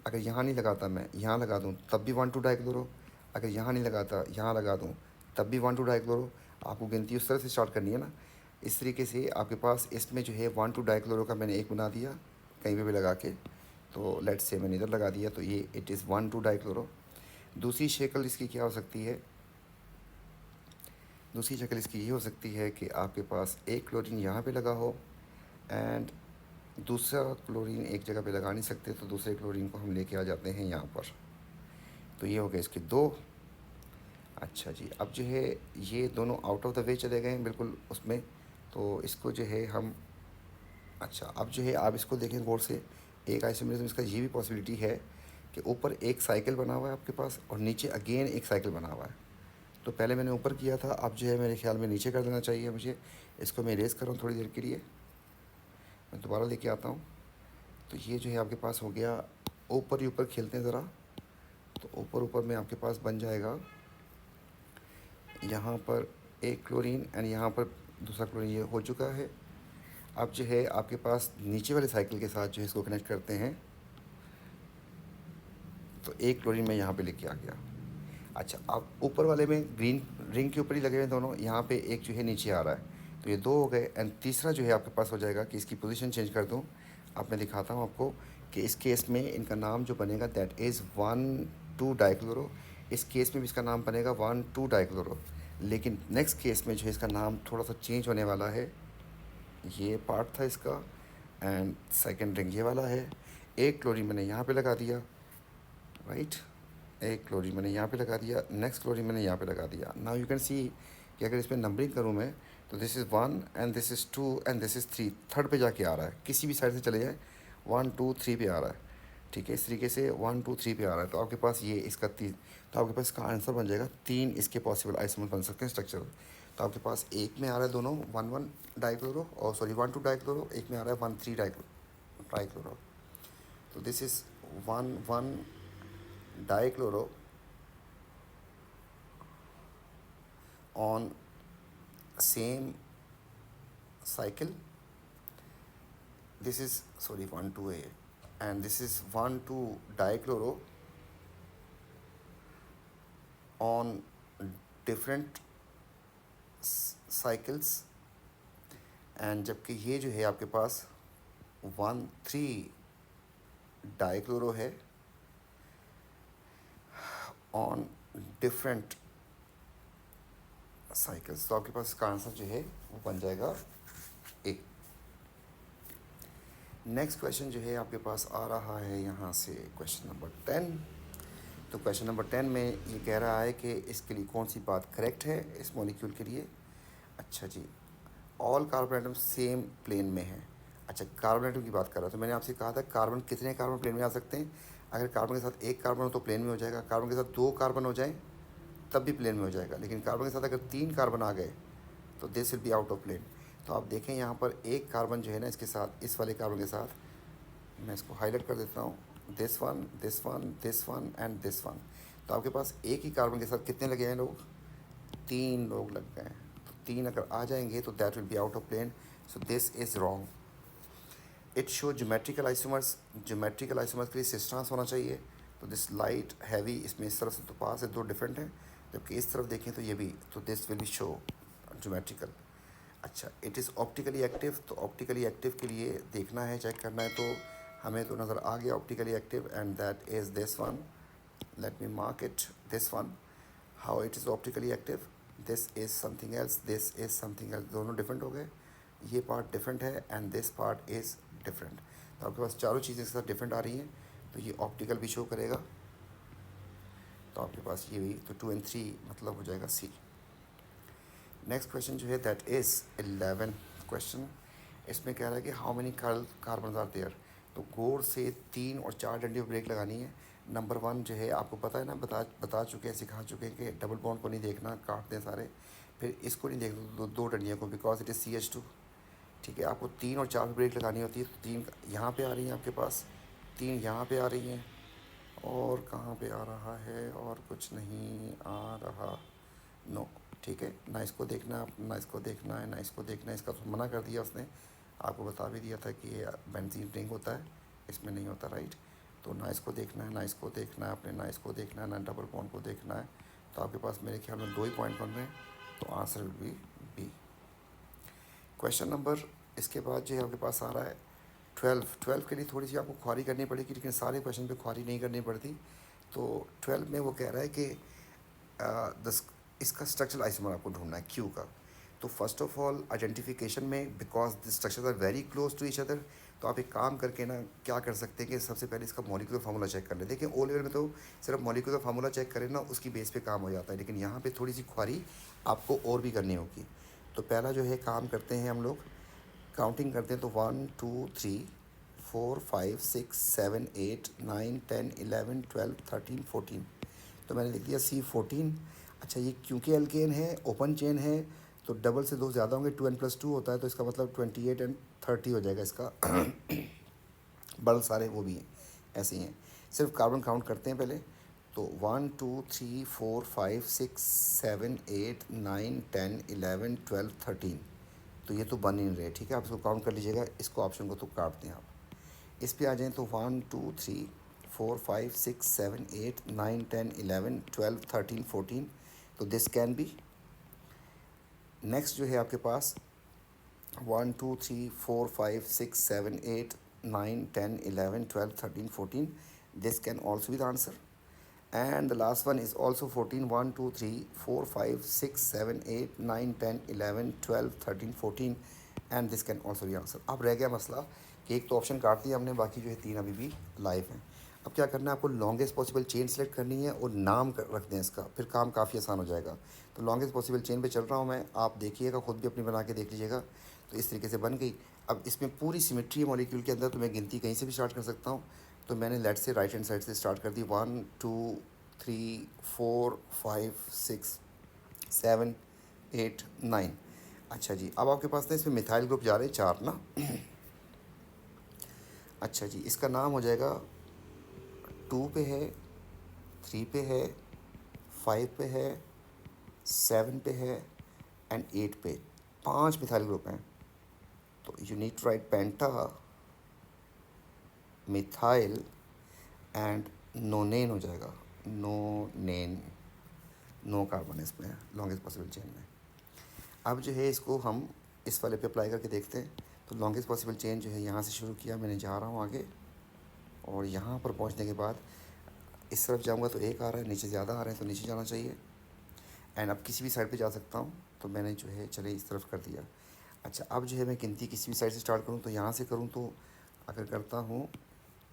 अगर यहाँ नहीं लगाता, मैं यहाँ लगा दूँ तब भी 1 2 डाइक्लोरो। अगर यहाँ नहीं लगाता, यहाँ लगा दूँ तब भी 1 2 डाइक्लोरो। आपको गिनती उस तरह से स्टार्ट करनी है ना। इस तरीके से आपके पास इसमें जो है 1 2 डाइक्लोरो का मैंने एक बना दिया कहीं पे भी लगा के। तो लेट्स से मैंने इधर लगा दिया, तो ये इट इज़ 1 2 डाइक्लोरो। दूसरी शक्ल इसकी क्या हो सकती है? दूसरी शक्ल इसकी ये हो सकती है कि आपके पास एक क्लोरीन यहाँ पे लगा हो एंड दूसरा क्लोरीन एक जगह पे लगा नहीं सकते, तो दूसरे क्लोरीन को हम लेके आ जाते हैं यहाँ पर। तो ये हो गए इसके 2। अच्छा जी, अब जो है ये दोनों आउट ऑफ द वे चले गए हैं बिल्कुल उसमें। तो इसको जो है हम, अच्छा अब जो है आप इसको देखें गौर से। एक आइसोमरिज्म इसका ये भी पॉसिबिलिटी है कि ऊपर एक साइकिल बना हुआ है आपके पास और नीचे अगेन एक साइकिल बना हुआ है। तो पहले मैंने ऊपर किया था, अब जो है मेरे ख्याल में नीचे कर देना चाहिए मुझे। इसको मैं इरेज़ कर रहा हूँ थोड़ी देर के लिए, मैं दोबारा लेके आता हूँ। तो ये जो है आपके पास हो गया। ऊपर ही ऊपर खेलते हैं ज़रा। तो ऊपर ऊपर में आपके पास बन जाएगा यहाँ पर एक क्लोरीन एंड यहाँ पर दूसरा क्लोरीन, ये हो चुका है। अब जो है आपके पास नीचे वाले साइकिल के साथ जो है इसको कनेक्ट करते हैं। तो एक क्लोरीन मैं यहाँ पे लेके आ गया। अच्छा, अब ऊपर वाले में ग्रीन रिंग के ऊपर ही लगे हुए हैं दोनों, यहाँ पे एक जो है नीचे आ रहा है, तो ये दो हो गए। एंड तीसरा जो है आपके पास हो जाएगा कि इसकी पोजीशन चेंज कर दूँ। अब मैं दिखाता हूँ आपको कि इस केस में इनका नाम जो बनेगा दैट इज़ 1,2 डाइक्लोरो। इस केस में भी इसका नाम बनेगा 1,2 डाइक्लोरो। लेकिन नेक्स्ट केस में जो है इसका नाम थोड़ा सा चेंज होने वाला है। ये पार्ट था इसका, एंड सेकेंड रिंग ये वाला है। एक क्लोरीन मैंने यहाँ पे लगा दिया, राइट, एक क्लोरीन मैंने यहाँ पे लगा दिया, नेक्स्ट क्लोरीन मैंने यहाँ पे लगा दिया। नाउ यू कैन सी कि अगर इसमें नंबरिंग करूँ मैं तो this is 1 and this is 2 and this is 3, third पे जाके आ रहा है, किसी भी साइड से चले जाए 1 2 3 पे आ रहा है। ठीक है, इस तरीके से 1 2 3 पे आ रहा है। तो आपके पास ये इसका तीन, तो आपके पास इसका आंसर बन जाएगा तीन इसके पॉसिबल आइसोमर बन सकते हैं स्ट्रक्चर। तो आपके पास एक में आ रहा है दोनों 1 1 डाइक्लोरो, और सॉरी 1 2 डाइक्लोरो, एक में आ रहा है 1 3 डाइक्लोरो। तो this is 1 1 dichloro on same cycle. This is sorry 1 2 a, and this is 1 2 dichloro on different cycles, and जबकि ये जो है आपके पास 1 3 डाइक्लोरो है ऑन डिफरेंट साइकिल्स। तो आपके पास इसका आंसर जो है वो बन जाएगा ए। नेक्स्ट क्वेश्चन जो है आपके पास आ रहा है यहाँ से क्वेश्चन नंबर 10। तो क्वेश्चन नंबर 10 में ये कह रहा है कि इसके लिए कौन सी बात करेक्ट है इस मॉलिक्यूल के लिए। अच्छा जी, all carbon atom same plane में है। अच्छा, कार्बन एटम की बात कर रहा था, मैंने आपसे कहा था कार्बन कितने कार्बन प्लेन में आ सकते हैं। अगर कार्बन के साथ एक कार्बन हो तो प्लेन में हो जाएगा, कार्बन के साथ दो कार्बन हो जाए तब भी प्लेन में हो जाएगा, लेकिन कार्बन के साथ अगर तीन कार्बन आ गए तो this will be out of plane. तो आप देखें यहाँ पर एक कार्बन जो है ना इसके साथ, इस वाले कार्बन के साथ, मैं इसको हाईलाइट कर देता हूँ, this one this one this one and this one. तो आपके पास एक ही कार्बन के साथ कितने लगे हैं लोग, तीन लोग लग गए हैं। तो तीन अगर आ जाएंगे तो that will be out of plane, so this is wrong. It show geometrical isomers, geometrical isomers के लिए सिस ट्रांस होना चाहिए। तो दिस लाइट हैवी, इसमें इस तरफ से तो पास है, दो डिफरेंट हैं, जबकि इस तरफ देखें तो ये भी, तो this will B show geometrical. अच्छा, इट इज़ ऑप्टिकली एक्टिव, तो ऑप्टिकली एक्टिव के लिए देखना है, चेक करना है, तो हमें तो नज़र आ गया optically active, and that is this one. Let me mark it, this one, how it is optically active, this is something else, this is something else, दोनों डिफरेंट हो गए, ये पार्ट डिफरेंट है and this part is different. तो आपके पास चारों चीज़ें के साथ डिफरेंट आ रही हैं, तो ये ऑप्टिकल भी शो करेगा। तो आपके पास ये भी, तो 2 और 3 मतलब हो जाएगा सी। नेक्स्ट क्वेश्चन जो है दैट इज़ 11 क्वेश्चन। इसमें कह रहा है कि how many carbon are there. तो गोल से 3 और 4 डंडे पर ब्रेक लगानी है। नंबर 1 जो है आपको पता है ना, बता चुके हैं, सिखा चुके हैं कि डबल बॉन्ड को नहीं देखना, काट दें सारे। फिर इसको नहीं देखना, दो डंडियों को, बिकॉज इट इज़ CH2। ठीक है, आपको 3 और 4 पर ब्रेक लगानी होती है। तो 3 यहाँ पे आ रही हैं आपके पास, 3 यहाँ पे आ रही हैं, और कहाँ पे आ रहा है, और कुछ नहीं आ रहा, नो। ठीक है, ना इसको देखना है, ना इसको देखना है, ना इसको देखना है, इसका तो मना कर दिया उसने, आपको बता भी दिया था कि ये बेंजीन रिंग होता है, इसमें नहीं होता, राइट। तो ना इसको देखना है, ना इसको देखना है आपने, ना इसको देखना है, ना डबल बॉन्ड को देखना है। तो आपके पास मेरे ख्याल में 2 ही पॉइंट बन रहे हैं, तो answer will be B. Question number इसके बाद जो है आपके पास आ रहा है 12 के लिए थोड़ी सी आपको ख्वारी करनी पड़ेगी, लेकिन सारे क्वेश्चन पे ख्वारी नहीं करनी पड़ती। तो 12 में वो कह रहा है कि इसका स्ट्रक्चरल आइसोमर आपको ढूंढना है क्यू का। तो फर्स्ट ऑफ ऑल आइडेंटिफिकेशन में, because the structures are very close to each other, तो आप एक काम करके ना क्या कर सकते हैं कि सबसे पहले इसका मॉलिक्यूलर फार्मूला चेक कर ले। देखिए ओ लेवल में तो सिर्फ मॉलिक्यूलर फार्मूला चेक करें ना, उसकी बेस पे काम हो जाता है, लेकिन यहाँ पे थोड़ी सी ख्वारी आपको और भी करनी होगी। तो पहला जो है काम करते हैं हम लोग, काउंटिंग करते हैं, तो 1 2 3 4 5 6 7 8 9 10 11 12 13 14। तो मैंने लिख दिया C14। अच्छा, ये क्योंकि एल्केन है, ओपन चेन है, तो डबल से 2 ज़्यादा होंगे, 2n+2 होता है, तो इसका मतलब 28 एंड 30 हो जाएगा इसका। बल सारे वो भी हैं, ऐसे ही हैं। सिर्फ कार्बन काउंट करते हैं पहले, तो 1 2 3 4 5 6 7 8 9 10 11 12 13। तो ये तो बन ही नहीं रहे, ठीक है, आप इसको काउंट कर लीजिएगा, इसको ऑप्शन को तो काटते हैं आप। इस पे आ जाएँ तो 1 2 3 4 5 6 7 8 9 10 11 12 13 14, तो दिस कैन बी। नेक्स्ट जो है आपके पास 1 2 3 4 5 6 7 8 9 10 11 12 13 14, this can also be the answer. And the last one is also 14, 1 2 3 4 5 6 7 8 9 10 11 12 13 14, and this can also be answer. अब रह गया मसला कि एक तो ऑप्शन काट दिया हमने, बाकी जो है 3 अभी भी लाइव हैं। अब क्या करना है, आपको लॉन्गेस्ट पॉसिबल चेन सेलेक्ट करनी है और नाम रख दें इसका, फिर काम काफ़ी आसान हो जाएगा। तो लॉन्गेस्ट पॉसिबल चेन पे चल रहा हूँ मैं, आप देखिएगा, खुद भी अपनी बना के देख लीजिएगा। तो इस तरीके से बन गई। अब इसमें पूरी सिमेट्री है मॉलिक्यूल के अंदर, तो मैं गिनती कहीं से भी स्टार्ट कर सकता हूँ। तो मैंने लेट से राइट हैंड साइड से स्टार्ट कर दी, 1 2 3 4 5 6 7 8 9। अच्छा जी, अब आपके पास ना इसमें मिथाइल ग्रुप जा रहे हैं 4 ना। अच्छा जी, इसका नाम हो जाएगा 2 पे है, 3 पे है, 5 पे है, 7 पे है एंड 8 पे। 5 मिथाइल ग्रुप हैं। तो you need to write penta methyl and nonene हो जाएगा, नोनेन, नो कार्बन है इसमें लॉन्गेस्ट पॉसिबल चेन में। अब जो है इसको हम इस वाले पे अप्लाई करके देखते हैं। तो लॉन्गेस्ट पॉसिबल चेन जो है यहाँ से शुरू किया मैंने, जा रहा हूँ आगे, और यहाँ पर पहुँचने के बाद इस तरफ जाऊँगा तो 1 आ रहा है, नीचे ज़्यादा आ रहे हैं तो नीचे जाना चाहिए। एंड अब किसी भी साइड पे जा सकता हूँ, तो मैंने जो है चले इस तरफ कर दिया। अच्छा, अब जो है मैं गिनती किसी भी साइड से स्टार्ट करूँ, तो यहाँ से करूँ तो अगर करता हूँ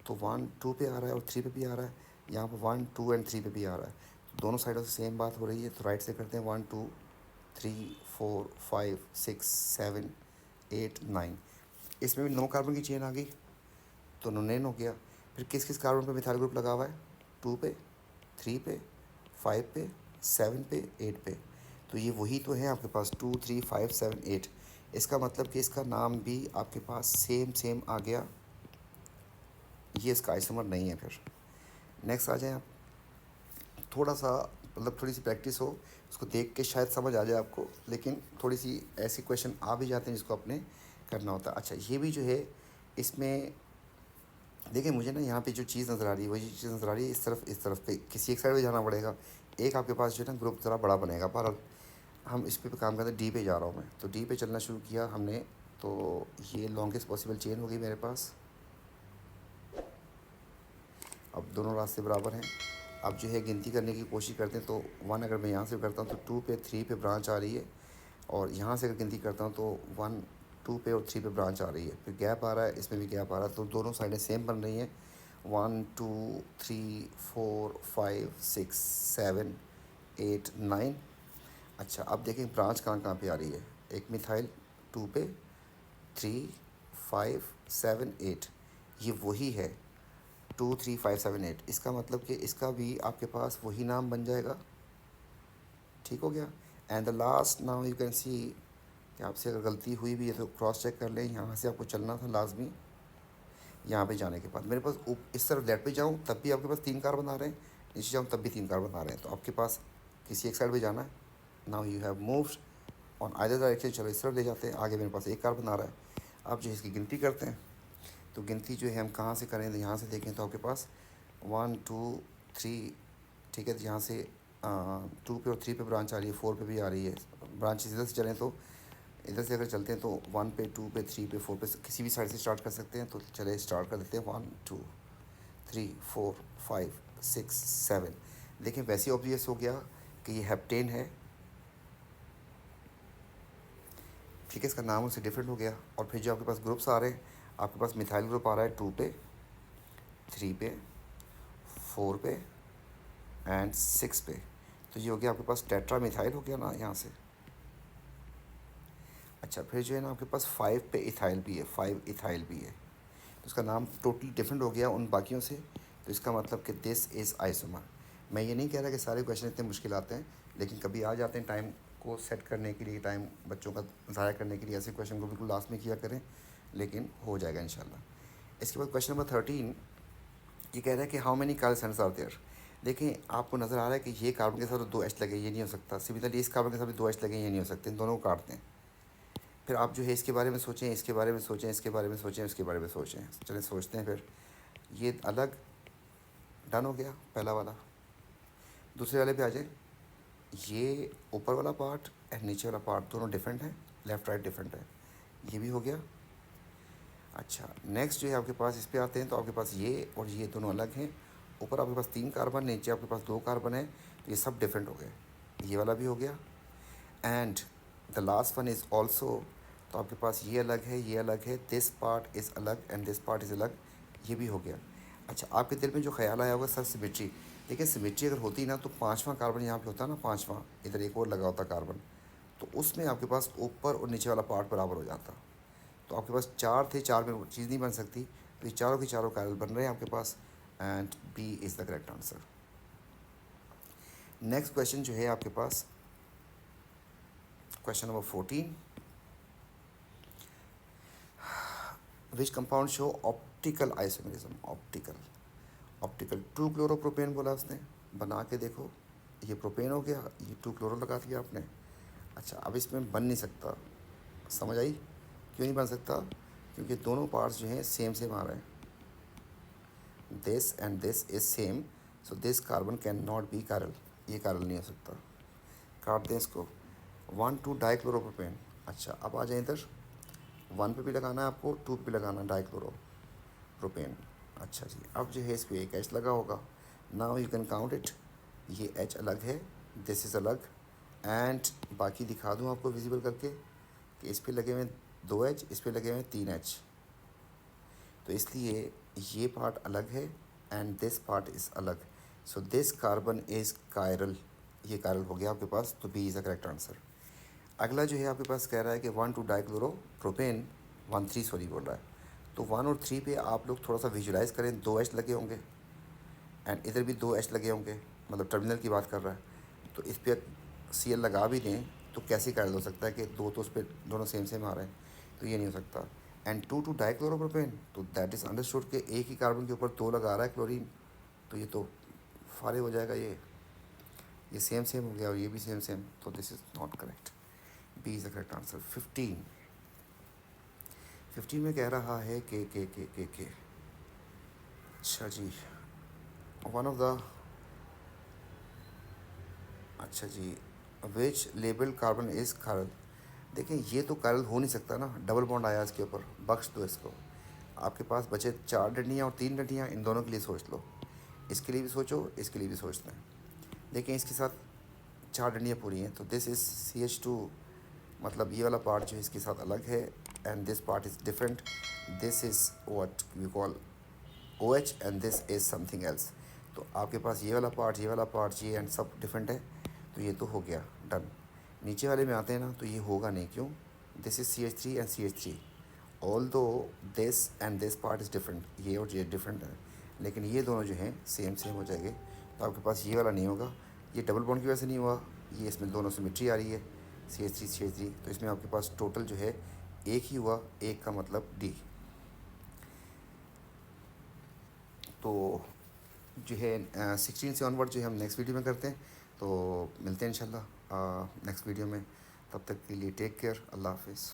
तो 1 2 पे आ रहा है और 3 पे भी आ रहा है, यहाँ पर 1 2 एंड 3 पे भी आ रहा है। तो दोनों साइडों से सेम बात हो रही है। तो राइट से करते हैं 1 2 3 4 5 6 7 8 9। इसमें भी 9 कार्बन की चेन आ गई, तो नोनेन हो गया। फिर किस किस कार्बन पे मिथाइल ग्रुप लगा हुआ है, 2 पे, 3 पे, 5 पे, 7 पे, 8 पे। तो ये वही तो है आपके पास 2 3 5 7 8। इसका मतलब कि इसका नाम भी आपके पास सेम सेम आ गया, ये इसका आइसोमर नहीं है। फिर नेक्स्ट आ जाए आप, थोड़ा सा मतलब थोड़ी सी प्रैक्टिस हो, उसको देख के शायद समझ आ जाए आपको, लेकिन थोड़ी सी ऐसे क्वेश्चन आ भी जाते हैं जिसको अपने करना होता है। अच्छा, ये भी जो है इसमें देखिए, मुझे ना यहाँ पे जो चीज़ नज़र आ रही है वही चीज़ नज़र आ रही है, इस तरफ पे किसी एक साइड पे जाना पड़ेगा। एक आपके पास जो है ना ग्रुप ज़रा बड़ा बनेगा, पर हम इस पे काम करते हैं। डी पे जा रहा हूँ मैं, तो डी पे चलना शुरू किया हमने, तो ये लॉन्गेस्ट पॉसिबल चेन हो गई मेरे पास। अब दोनों रास्ते बराबर हैं। अब जो है गिनती करने की कोशिश करते हैं, तो 1 अगर मैं यहाँ से करता हूँ तो 2 पे 3 पे ब्रांच आ रही है, और यहाँ से अगर गिनती करता हूँ तो 1 2 पे और 3 पे ब्रांच आ रही है। फिर गैप आ रहा है, इसमें भी गैप आ रहा है, तो दोनों साइडें सेम बन रही हैं। 1 2 3 4 5 6 7 8 9। अच्छा, अब देखें ब्रांच कहाँ कहाँ पे आ रही है। एक मिथाइल 2 पे, 3 5 7 8, ये वही है 2 3 5 7 8। इसका मतलब कि इसका भी आपके पास वही नाम बन जाएगा। ठीक हो गया। And the last now you can see कि आपसे अगर गलती हुई भी है तो क्रॉस चेक कर लें। यहाँ से आपको चलना था लाजमी, यहाँ पे जाने के बाद मेरे पास इस तरफ लेफ्ट पे जाऊँ तब भी आपके पास 3 कार्बन आ रहे हैं, नीचे जाऊँ तब भी 3 कार्बन आ रहे हैं। तो आपके पास किसी एक साइड पे जाना है। Now you have moved on either direction, चलो इस तरफ ले जाते हैं। आगे मेरे पास 1 कार्बन आ रहा है। अब जो है इसकी गिनती करते हैं। तो गिनती जो है हम कहाँ से करें, तो यहाँ से देखें तो आपके पास 1 2 3, ठीक है। तो यहाँ से 2 पे और 3 पे ब्रांच आ रही है, 4 पे भी आ रही है। ब्रांच इधर से चलें तो इधर से अगर चलते हैं तो 1 पे 2 पे 3 पे 4 पे किसी भी साइड से स्टार्ट कर सकते हैं। तो चले स्टार्ट कर देते हैं 1 2 3 4 5 6 7। देखें वैसे ऑब्वियस हो गया कि ये हेप्टेन है, ठीक है। इसका नाम उससे डिफरेंट हो गया। और फिर जो आपके पास ग्रुप्स आ रहे हैं, आपके पास मिथाइल ग्रुप आ रहा है 2 पे, 3 पे, 4 पे एंड 6 पे। तो ये हो गया आपके पास टेट्रा मिथाइल हो गया ना यहाँ से। अच्छा, फिर जो है ना आपके पास 5 पे इथाइल भी है, 5 इथाइल भी है। तो इसका नाम टोटली डिफरेंट हो गया उन बाकियों से। तो इसका मतलब कि दिस इज़ आइसोमर। मैं ये नहीं कह रहा कि सारे क्वेश्चन इतने मुश्किल आते हैं, लेकिन कभी आ जाते हैं। टाइम को सेट करने के लिए, टाइम बच्चों का ज़ाया करने के लिए ऐसे क्वेश्चन को बिल्कुल लास्ट में किया करें, लेकिन हो जाएगा इंशाल्लाह। इसके बाद क्वेश्चन नंबर 13 ये कह रहा है कि how many carbon centers are there. देखें, आपको नज़र आ रहा है कि ये कार्बन के साथ तो 2 H लगे, ये नहीं हो सकता। सिमिलरली इस कार्बन के साथ भी 2 H लगे, ये नहीं हो सकते। इन दोनों को काटते हैं। फिर आप जो है इसके बारे में सोचें, इसके बारे में सोचें, इसके बारे में सोचें, इसके बारे में सोचें। चलें सोचते हैं। फिर ये अलग, डन हो गया पहला वाला। दूसरे वाले पे आ जाए। ये ऊपर वाला पार्ट एंड नीचे वाला पार्ट दोनों डिफरेंट है, लेफ़्ट राइट डिफरेंट है, ये भी हो गया। अच्छा, नेक्स्ट जो है आपके पास इस पे आते हैं, तो आपके पास ये और ये दोनों अलग हैं। ऊपर आपके पास 3 कार्बन, नीचे आपके पास 2 कार्बन है, तो ये सब डिफरेंट हो गए। ये वाला भी हो गया। And the last one is also, तो आपके पास ये अलग है, ये अलग है, दिस पार्ट इज़ अलग एंड दिस पार्ट इज़ अलग, ये भी हो गया। अच्छा, आपके दिल में जो ख्याल आया होगा सर सिमेट्री, देखिए सिमेट्री अगर होती ना तो 5वां कार्बन यहाँ पे होता ना, 5वां इधर एक और लगा होता कार्बन, तो उसमें आपके पास ऊपर और नीचे वाला पार्ट बराबर हो जाता। तो आपके पास 4 थे, 4 में वो चीज़ नहीं बन सकती, तो ये चारों के चारों कार्बन बन रहे हैं आपके पास, and B is the correct answer. Next question जो है आपके पास, question number 14, which compound show optical isomerism. Optical 2 chloropropane बोला उसने, बना के देखो, ये प्रोपेन हो गया, ये 2 क्लोरो लगा दिया आपने। अच्छा, अब इसमें बन नहीं सकता, समझ आई क्यों नहीं बन सकता? क्योंकि दोनों पार्ट्स जो हैं सेम सेम आ रहे हैं, this and this is same, so this carbon can not be chiral, ये कायरल नहीं हो सकता। काट दें इसको। 1,2 डाइक्लोरोप्रोपेन। अच्छा, अब आ जाए इधर, 1 पे भी लगाना है आपको, 2 पे भी लगाना है डाइक्लोरोप्रोपेन। अच्छा जी, अब जो है इस पर एक एच लगा होगा। Now you can count it, ये एच अलग है, दिस इज़ अलग, एंड बाकी दिखा दूँ आपको विजिबल करके कि इस पे लगे हुए 2 एच, इस पे लगे हुए 3 एच, तो इसलिए ये पार्ट अलग है एंड दिस पार्ट इज़ अलग, so this carbon is chiral, ये कायरल हो गया आपके पास, तो B is the correct answer. अगला जो है आपके पास कह रहा है कि 1,2 डाइक्लोरोप्रोपेन, 1,3 सॉरी बोल रहा है, तो 1 और 3 पे आप लोग थोड़ा सा विजुलाइज़ करें, 2 एच लगे होंगे एंड इधर भी 2 एच लगे होंगे, मतलब टर्मिनल की बात कर रहा है, तो इस पर सी एल लगा भी दें तो कैसे कायरल हो सकता है कि दो तो उस पर दोनों सेम सेम आ रहे हैं, तो ये नहीं हो सकता। एंड 2,2 डाइक्लोरोप्रोपेन, तो दैट इज़ अंडरस्टूड कि एक ही कार्बन के ऊपर 2 लगा रहा है क्लोरीन, तो ये तो फारिग हो जाएगा, ये सेम सेम हो गया और ये भी सेम सेम, तो this is not correct, B is the correct answer. 15 में कह रहा है के अच्छा जी, वन ऑफ द, अच्छा जी, विच लेबल कार्बन इज़ कायरल। देखें ये तो कायरल हो नहीं सकता ना, डबल बॉन्ड आया इसके ऊपर, बख्श दो इसको। आपके पास बचे 4 डंडियाँ और 3 डंडियाँ, इन दोनों के लिए सोच लो, इसके लिए भी सोचो, इसके लिए भी सोचते हैं। देखें इसके साथ 4 डंडियाँ पूरी हैं, तो दिस इज़ CH2, मतलब ये वाला पार्ट जो है इसके साथ अलग है, and this part is different, this is what we call OH and this is something else. तो आपके पास ये वाला पार्ट, ये वाला पार्ट, ये एंड सब डिफरेंट है, तो ये तो हो गया डन। नीचे वाले में आते हैं ना, तो ये होगा नहीं, क्यों? This is CH3 and CH3, although this and this part is different, ये और ये डिफरेंट है, लेकिन ये दोनों जो हैं सेम सेम हो जाएंगे, तो आपके पास ये वाला नहीं होगा, ये डबल बॉन्ड की वजह से नहीं हुआ, ये इसमें दोनों सिमेट्री आ रही है, CH3 तो इसमें आपके पास टोटल जो है एक ही हुआ, एक का मतलब डी। तो जो है 16 से ऑनवर्ड जो है हम नेक्स्ट वीडियो में करते हैं, तो मिलते हैं इंशाल्लाह नेक्स्ट वीडियो में, तब तक के लिए टेक केयर, अल्लाह हाफिज़।